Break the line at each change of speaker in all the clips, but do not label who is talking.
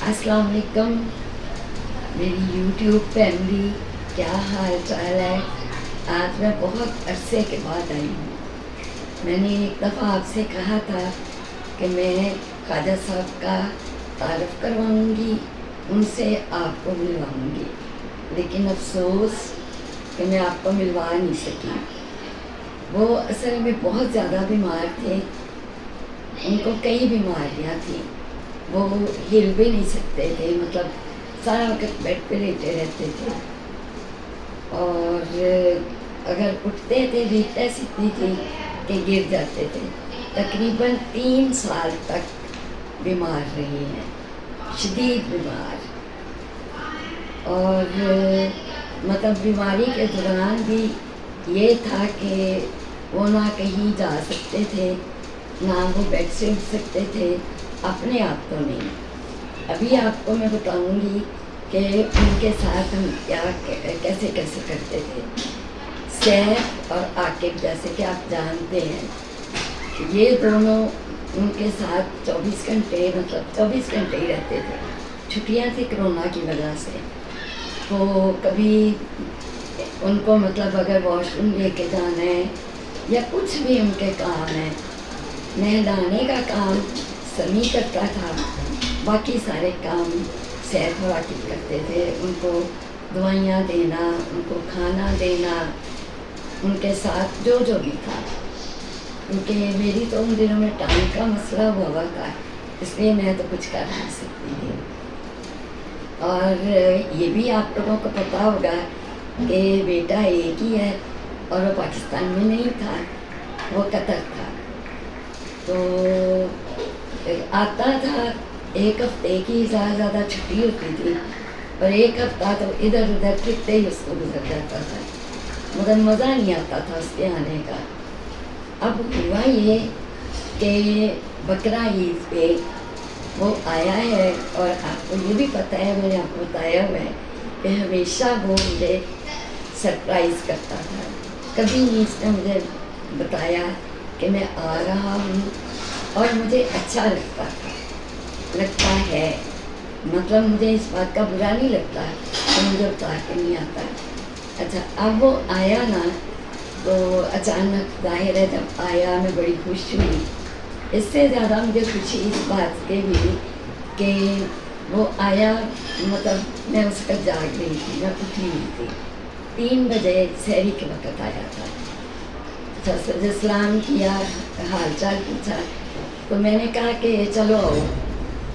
अस्सलाम वालेकुम मेरी यूट्यूब फैमिली, क्या हाल चाल है। आज मैं बहुत अरसे के बाद आई हूँ। मैंने एक दफ़ा आपसे कहा था कि मैं ख्वाजा साहब का तारफ़ करवाऊँगी, उनसे आपको मिलवाऊँगी, लेकिन अफसोस कि मैं आपको मिलवा नहीं सकी। वो असल में बहुत ज़्यादा बीमार थे, उनको कई बीमारियाँ थी, वो हिल भी नहीं सकते थे, मतलब सारा वक्त बेड पे लेटे रहते थे और अगर उठते थे वीकनेस इतनी थी कि गिर जाते थे। तकरीबन 3 साल तक बीमार रही हैं, शदीद बीमार। और मतलब बीमारी के दौरान भी ये था कि वो ना कहीं जा सकते थे, ना वो बेड से उठ सकते थे, अपने आप तो नहीं। अभी आपको मैं बताऊंगी कि उनके साथ हम क्या कैसे कैसे करते थे। सैफ और आकिब, जैसे कि आप जानते हैं, ये दोनों उनके साथ 24 घंटे, मतलब 24 घंटे ही रहते थे। छुट्टियां थी कोरोना की वजह से, तो कभी उनको मतलब अगर वॉशरूम लेके जाना है या कुछ भी उनके काम है, नहलाने का काम समी करता था, बाकी सारे काम सैफ और आकिब करते थे। उनको दवाइयाँ देना, उनको खाना देना, उनके साथ जो जो भी था, क्योंकि मेरी तो उन दिनों में टाइम का मसला हुआ था, इसलिए मैं तो कुछ कर नहीं सकती थी। और ये भी आप लोगों को पता होगा कि बेटा एक ही है और वो पाकिस्तान में नहीं था, वो कतर था। तो आता था, एक हफ्ते की ज़्यादा छुट्टी होती थी और एक हफ्ता तो इधर उधर फिरते ही उसको गुजर जाता था, मगर मज़ा नहीं आता था उसके आने का। अब हुआ ये कि बकरा ईद पे वो आया है, और आपको ये भी पता है, मैंने आपको बताया हुआ है कि हमेशा वो मुझे सरप्राइज़ करता था। कभी नहीं इसने मुझे बताया कि मैं आ रहा हूँ, और मुझे अच्छा लगता है, मतलब मुझे इस बात का बुरा नहीं लगता कि मुझे उतार के नहीं आता। अच्छा, अब वो आया ना, तो अचानक जाहिर है जब आया मैं बड़ी खुश हुई। इससे ज़्यादा मुझे खुशी इस बात की हुई कि वो आया, मतलब मैं उस पर जाग रही थी, मैं उठी हुई थी, 3 बजे सहरी के वक्त आया था। अच्छा, सलाम किया, हाल चाल पूछा, तो मैंने कहा कि चलो आओ,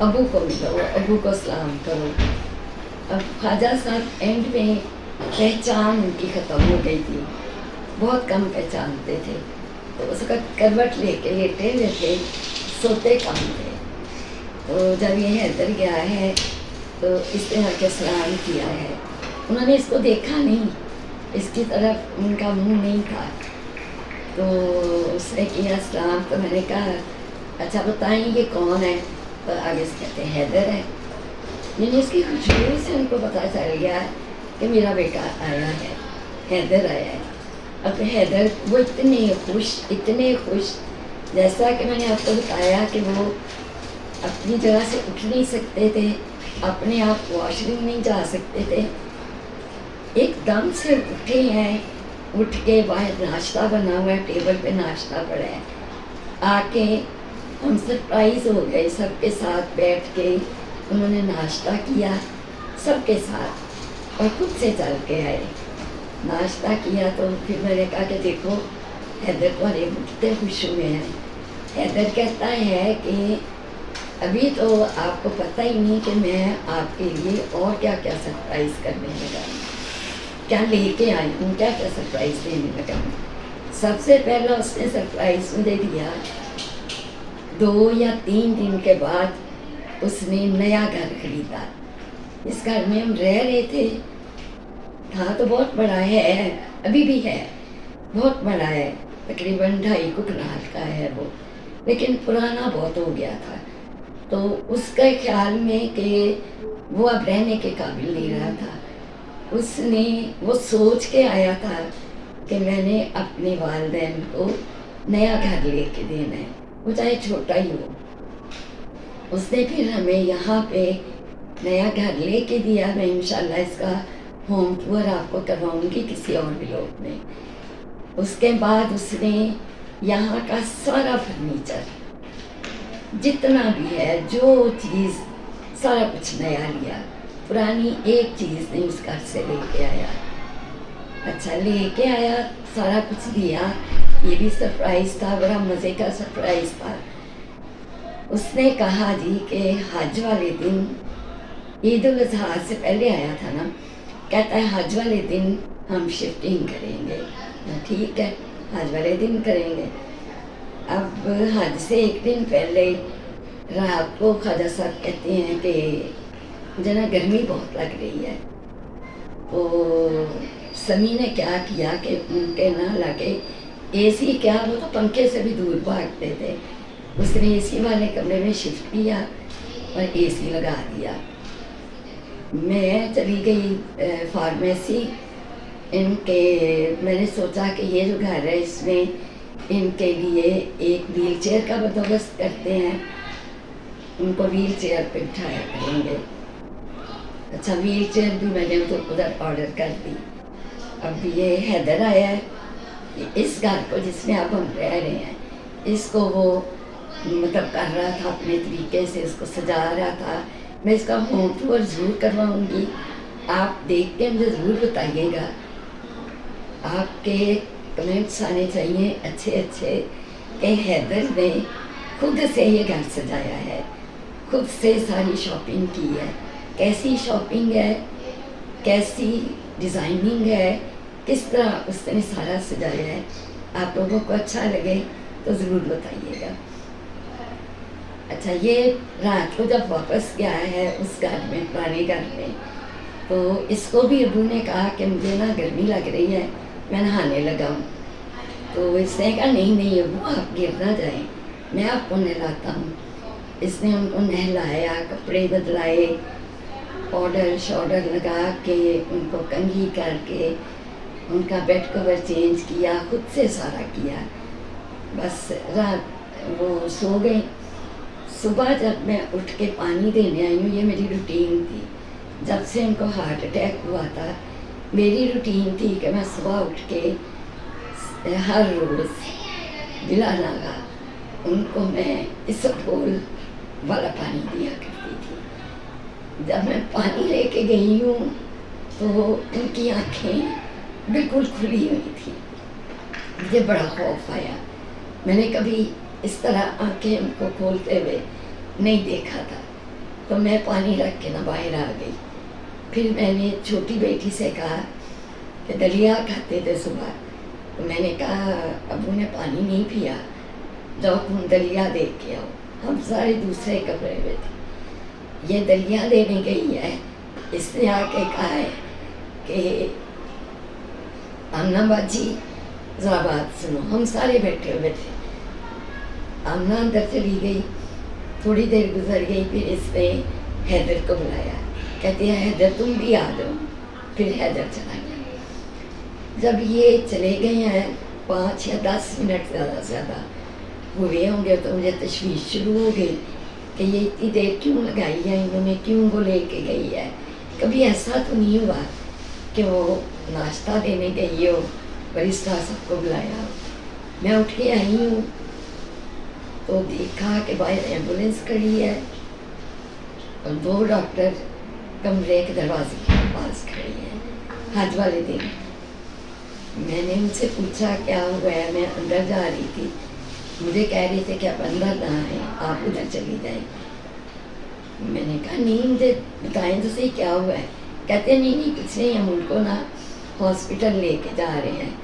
अबू को मिलो, अबू को सलाम करो। अब ख्वाजा साहब एंड में पहचान उनकी ख़त्म हो गई थी, बहुत कम पहचानते थे, तो उसका करवट लेके लेटे हुए थे, सोते कम थे। तो जब ये हैदर गया है तो इस तरह के सलाम किया है, उन्होंने इसको देखा नहीं, इसकी तरफ उनका मुंह नहीं था, तो उसने किया सलाम। तो मैंने कहा अच्छा बताएं ये कौन है, तो आगे से कहते हैं हैदर है। मैंने इसकी खुशबू से उनको पता चल गया कि मेरा बेटा आया है, हैदर आया है। अब हैदर वो इतने खुश, जैसा कि मैंने आपको बताया कि वो अपनी जगह से उठ नहीं सकते थे, अपने आप वॉशरूम नहीं जा सकते थे, एकदम से उठे हैं, उठ के बाहर नाश्ता बना हुआ है, टेबल पे नाश्ता पड़ा है, आके हम सरप्राइज़ हो गए, सबके साथ बैठ के उन्होंने नाश्ता किया सबके साथ, और खुद से चल के आए, नाश्ता किया। तो फिर मैंने कहा कि देखो हैदर को अरे कितने खुश हुए हैं। हैदर कहता है कि अभी तो आपको पता ही नहीं कि मैं आपके लिए और क्या क्या सरप्राइज़ करने लगा, क्या लेके आई हूँ, क्या क्या सरप्राइज़ देने लगा। सबसे पहला उसने सरप्राइज़ मुझे दिया, 2 या 3 दिन के बाद उसने नया घर खरीदा। इस घर में हम रह रहे थे, था तो बहुत बड़ा है, अभी भी है, बहुत बड़ा है, तकरीबन 2.5 कनाल का है वो, लेकिन पुराना बहुत हो गया था। तो उसके ख्याल में कि वो अब रहने के काबिल नहीं रहा था, उसने वो सोच के आया था कि मैंने अपने वालिदैन को नया घर लेके देना है, वो चाहे छोटा ही हो। उसने फिर हमें यहाँ पे नया घर लेके दिया। मैं इंशाल्लाह इसका होम टूर आपको करवाऊंगी किसी और व्लॉग में। उसके बाद उसने यहाँ का सारा फर्नीचर जितना भी है, जो चीज़, सारा कुछ नया लिया, पुरानी एक चीज़ नहीं उस घर से लेके आया। अच्छा लेके आया, सारा कुछ दिया। ये भी सरप्राइज़ था, बड़ा मज़े का सरप्राइज़ था। उसने कहा जी कि हज वाले दिन, ईद उल अज़हा से पहले आया था ना, कहता है हज वाले दिन हम शिफ्टिंग करेंगे। ठीक है, हज वाले दिन करेंगे। अब हज से एक दिन पहले रात को ख्वाजा साहब कहते हैं कि जना गर्मी बहुत लग रही है। तो समी ने क्या किया कि उनके ना लगे एसी, क्या वो तो पंखे से भी दूर भागते थे, उसने एसी वाले कमरे में शिफ्ट किया और एसी लगा दिया। मैं चली गई फार्मेसी इनके। मैंने सोचा कि ये जो घर है इसमें इनके लिए एक व्हील चेयर का बंदोबस्त करते हैं, उनको व्हील चेयर पे बिठाया करेंगे। अच्छा व्हील चेयर भी मैंने उधर ऑर्डर कर दी। अब ये हैदर आया है, इस घर को जिसमें अब हम रह रहे हैं, इसको वो मतलब कर रहा था अपने तरीके से, इसको सजा रहा था। मैं इसका होम टूर ज़रूर करवाऊँगी, आप देख के मुझे ज़रूर बताइएगा। आपके कमेंट्स आने चाहिए अच्छे अच्छे कि हैदर ने खुद से ये घर सजाया है, खुद से सारी शॉपिंग की है। कैसी शॉपिंग है, कैसी डिज़ाइनिंग है, किस तरह उसने सारा सजाया है। आप लोगों को अच्छा लगे तो ज़रूर बताइएगा। अच्छा ये रात को जब वापस गया है उस घर में, पुराने घर में, तो इसको भी अबू ने कहा कि मुझे ना गर्मी लग रही है, मैं नहाने लगा हूँ। तो इसने कहा नहीं नहीं अबू आप गिर ना जाएं, मैं आपको नहलाता हूँ। इसने उनको नहलाया, कपड़े बदलाए, पाउडर शॉडर लगा के उनको कंघी करके उनका बेड कवर चेंज किया, खुद से सारा किया। बस रात वो सो गए। सुबह जब मैं उठ के पानी देने आई हूँ, ये मेरी रूटीन थी। जब से उनको हार्ट अटैक हुआ था मेरी रूटीन थी कि मैं सुबह उठ के हर रोज़ बिला नागा उनको मैं इसबगोल वाला पानी दिया करती थी। जब मैं पानी लेके गई हूँ तो उनकी आँखें बिल्कुल खुली हुई थी। मुझे बड़ा खौफ आया, मैंने कभी इस तरह आंखें उनको खोलते हुए नहीं देखा था। तो मैं पानी रख के ना बाहर आ गई। फिर मैंने छोटी बेटी से कहा कि दलिया खाते थे सुबह, तो मैंने कहा अबू ने पानी नहीं पिया, जाओ तुम दलिया दे के आओ। हम सारे दूसरे कमरे में थे, ये दलिया देने गई है। इसने आके कहा है कि आमना बाजी ज़रा बात सुनो। हम सारे बैठे हुए थे। आमना अंदर चली गई, थोड़ी देर गुजर गई, फिर इसने हैदर को बुलाया, कहती है हैदर तुम भी आ जाओ। फिर हैदर चला गया। जब ये चले गए हैं 5 या 10 मिनट ज़्यादा से ज़्यादा हुए होंगे, तो मुझे तशवीश शुरू हो गई कि ये इतनी देर क्यों लगाई है, इन्होंने क्यों वो लेके गई है। कभी ऐसा तो नहीं हुआ कि वो नाश्ता देने गई हो, बरिस्टा सबको बुलाया हो। मैं उठ के आई हूँ तो देखा कि बाहर एम्बुलेंस खड़ी है और 2 डॉक्टर कमरे के दरवाजे के पास खड़े हैं। हज वाले दिन मैंने उनसे पूछा क्या हुआ है, मैं अंदर जा रही थी, मुझे कह रहे थे कि आप अंदर ना आए, आप उधर चली जाए। मैंने कहा नहीं मुझे बताएं तो सही क्या हुआ है। कहते नहीं नहीं कुछ नहीं, हम उनको ना हॉस्पिटल लेके जा रहे हैं,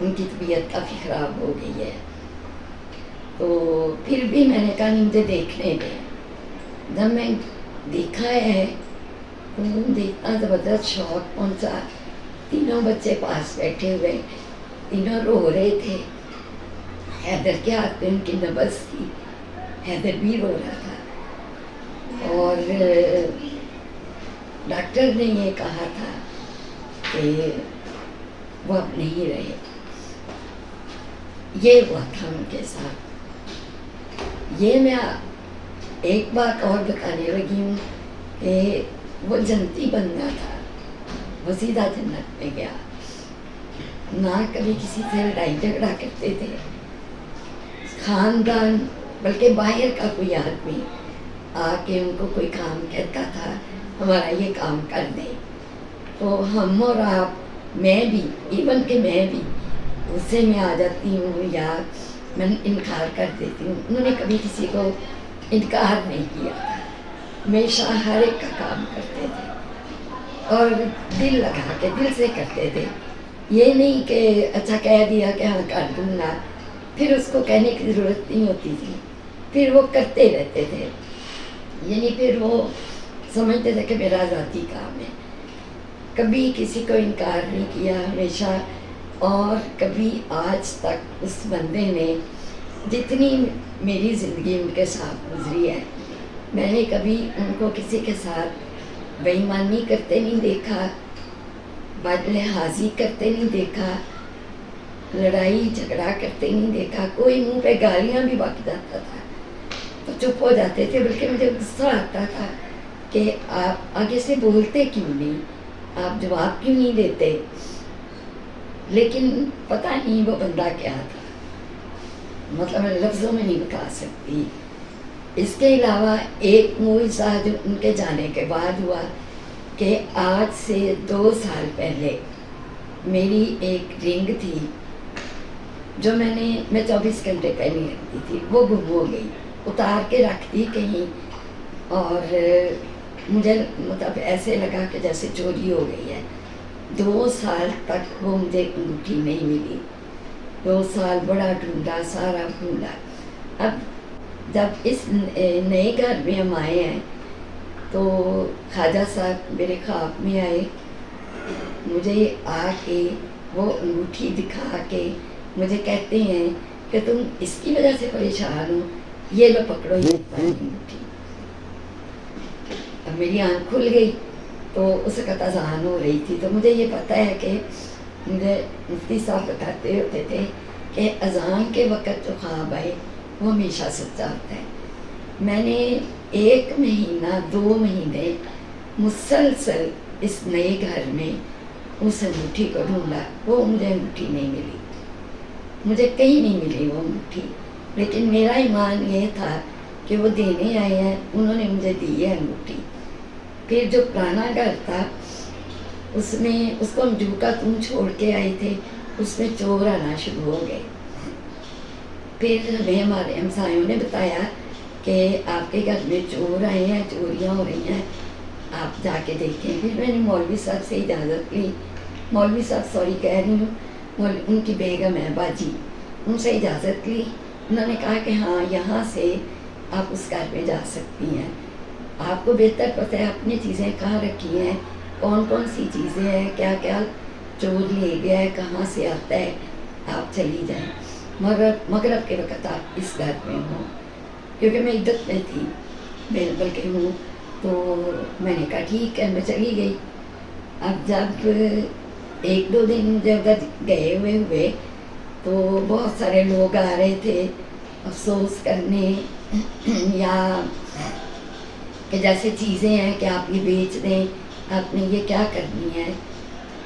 उनकी तबीयत काफ़ी ख़राब हो गई है। तो फिर भी मैंने कहा नहीं मुझे देखने दें। जब मैं देखा है तो देखना ज़बरदस्त शौक पहुंचा। तीनों बच्चे पास बैठे हुए, तीनों रो रहे थे। हैदर के हाथ में उनकी नब्ज़ थी, हैदर भी रो रहा था। और डॉक्टर ने ये कहा था कि वो अब नहीं रहे। ये हुआ था उनके साथ। ये मैं एक बात और बताने लगी हूँ कि وہ جنتی بندہ تھا، وہ سیدھا جنت میں گیا، نہ کبھی کسی سے لڑائی جھگڑا کرتے تھے، خاندان بلکہ باہر کا کوئی آدمی آ کے ان کو کوئی کام کہتا تھا ہمارا یہ کام کر دیں تو ہم اور آپ، میں بھی، ایون کہ میں بھی غصے میں آ جاتی ہوں یا میں انکار کر دیتی ہوں. انہوں نے کبھی کسی کو انکار نہیں کیا، ہمیشہ ہر ایک کا کام کرتے تھے اور دل لگا کے دل سے کرتے تھے. یہ نہیں کہ اچھا کہہ دیا کہ ہاں کر دوں گا، پھر اس کو کہنے کی ضرورت نہیں ہوتی تھی، پھر وہ کرتے رہتے تھے. یعنی پھر وہ سمجھتے تھے کہ میرا ذاتی کام ہے. کبھی کسی کو انکار نہیں کیا ہمیشہ. اور کبھی آج تک اس بندے نے جتنی میری زندگی ان کے ساتھ گزری ہے، میں نے کبھی ان کو کسی کے ساتھ بے ایمانی کرتے نہیں دیکھا، بد لحاظی کرتے نہیں دیکھا، لڑائی جھگڑا کرتے نہیں دیکھا. کوئی منہ پہ گالیاں بھی بک جاتا تھا تو چپ ہو جاتے تھے، بلکہ مجھے غصہ آتا تھا کہ آپ آگے سے بولتے کیوں نہیں، آپ جواب کیوں نہیں دیتے. لیکن پتہ نہیں وہ بندہ کیا تھا، مطلب میں لفظوں میں نہیں بتا سکتی. اس کے علاوہ ایک معجزہ جو ان کے جانے کے بعد ہوا کہ آج سے 2 سال پہلے میری ایک رنگ تھی جو میں 24 گھنٹے پہنی رکھتی تھی، وہ گم ہو گئی. اتار کے رکھ دی کہیں اور مجھے مطلب ایسے لگا کہ جیسے چوری ہو گئی ہے. 2 سال تک وہ مجھے انگوٹھی نہیں ملی. 2 سال بڑا ڈھونڈا، سارا ڈھونڈا. اب جب اس نئے گھر میں ہم آئے ہیں تو خواجہ صاحب میرے خواب میں آئے، مجھے آ کے وہ انگوٹھی دکھا کے مجھے کہتے ہیں کہ تم اس کی وجہ سے پریشان ہو، یہ لو پکڑو یہ انگوٹھی. اب میری آنکھ کھل گئی تو اس وقت اذان ہو رہی تھی. تو مجھے یہ پتہ ہے کہ مجھے مفتی صاحب بتاتے ہوتے تھے کہ اذان کے وقت جو خواب آئے وہ ہمیشہ سچا ہوتا ہے. میں نے 1 مہینہ 2 مہینے مسلسل اس نئے گھر میں اس انگوٹھی کو ڈھونڈا. وہ مجھے انگوٹھی نہیں ملی، مجھے کہیں نہیں ملی وہ انگوٹھی. لیکن میرا ایمان یہ تھا کہ وہ دینے آئے ہیں، انہوں نے مجھے دی ہے انگوٹھی. پھر جو پرانا گھر تھا اس کو ہم جو کا تم چھوڑ کے آئے تھے، اس میں چور آنا شروع ہو گئے. پھر ہمیں ہمارے ہمسایوں نے بتایا کہ آپ کے گھر میں چور آئے ہیں، چوریاں ہو رہی ہیں، آپ جا کے دیکھیں. پھر میں نے مولوی صاحب سے اجازت لی، مولوی صاحب سوری کہہ رہی ہوں، ان کی بیگم ہے باجی، ان سے اجازت لی. انہوں نے کہا کہ ہاں یہاں سے آپ اس گھر میں جا سکتی ہیں، آپ کو بہتر پتہ ہے اپنی چیزیں کہاں رکھی ہیں، کون کون سی چیزیں ہیں، کیا کیا چور لے گیا ہے، کہاں سے آتا ہے، آپ چلی جائیں. مغرب کے وقت آپ اس گھر میں ہوں، کیونکہ میں عدت میں تھی، بلکہ ہوں. تو میں نے کہا ٹھیک ہے، میں چلی گئی. اب جب 1-2 دن مجھے ادھر گئے ہوئے تو بہت سارے لوگ آ رہے تھے افسوس کرنے یا کہ جیسے چیزیں ہیں کہ آپ یہ بیچ دیں، آپ نے یہ کیا کرنی ہے.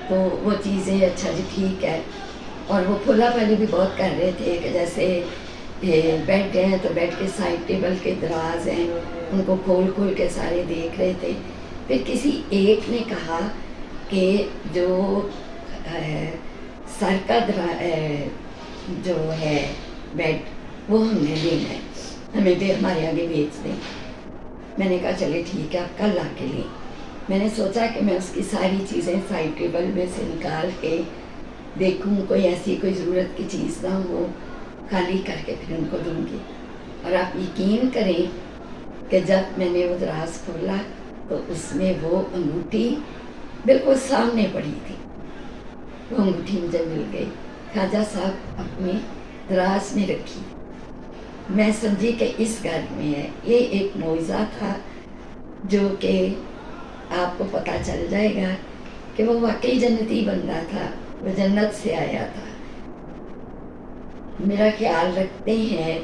تو وہ چیزیں اچھا جی ٹھیک ہے. اور وہ کھلا پہلے بھی بہت کر رہے تھے کہ جیسے بیڈ ہیں تو بیڈ کے سائڈ ٹیبل کے دراز ہیں، ان کو کھول کے سارے دیکھ رہے تھے. پھر کسی ایک نے کہا کہ جو سر کا جو ہے بیڈ وہ ہم نے لینا ہے، ہمیں بھی ہمارے آگے بیچ دیں. میں نے کہا چلے ٹھیک ہے، آپ کل لا کے لیں. میں نے سوچا کہ میں اس کی ساری چیزیں سائڈ ٹیبل میں سے نکال کے دیکھوں کوئی ایسی کوئی ضرورت کی چیز نہ ہو، خالی کر کے پھر ان کو دوں گی. اور آپ یقین کریں کہ جب میں نے وہ دراز کھولا تو اس میں وہ انگوٹھی بالکل سامنے پڑی تھی. وہ انگوٹھی مجھے مل گئی، خواجہ صاحب اپنے دراز میں رکھی. میں سمجھی کہ اس گھر میں ہے. یہ ایک معجزہ تھا جو کہ آپ کو پتہ چل جائے گا کہ وہ واقعی جنتی بندہ تھا، وہ جنت سے آیا تھا. میرا خیال رکھتے ہیں،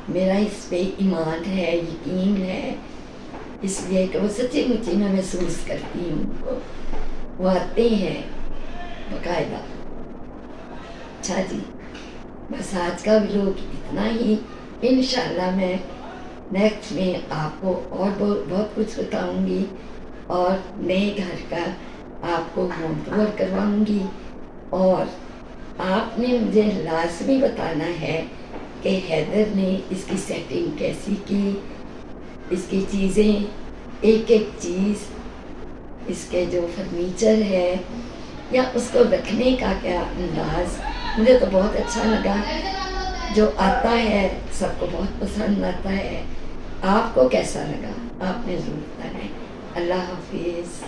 میرا اس پہ ایمان ہے، یقین ہے اس لیے کہ وہ سچی مچی میں محسوس کرتی ہوں وہ آتے ہیں باقاعدہ. اچھا جی، بس آج کا ولاگ اتنا ہی. انشاءاللہ میں نیکسٹ میں آپ کو اور بہت کچھ بتاؤں گی اور نئے گھر کا آپ کو ہوم ٹور کرواؤں گی. اور آپ نے مجھے لازمی بتانا ہے کہ حیدر نے اس کی سیٹنگ کیسی کی، اس کی چیزیں ایک ایک چیز، اس کے جو فرنیچر ہے یا اس کو رکھنے کا کیا انداز. مجھے تو بہت اچھا لگا. جو آتا ہے سب کو بہت پسند آتا ہے. آپ کو کیسا لگا آپ نے ضرور بتانا ہے. اللہ حافظ.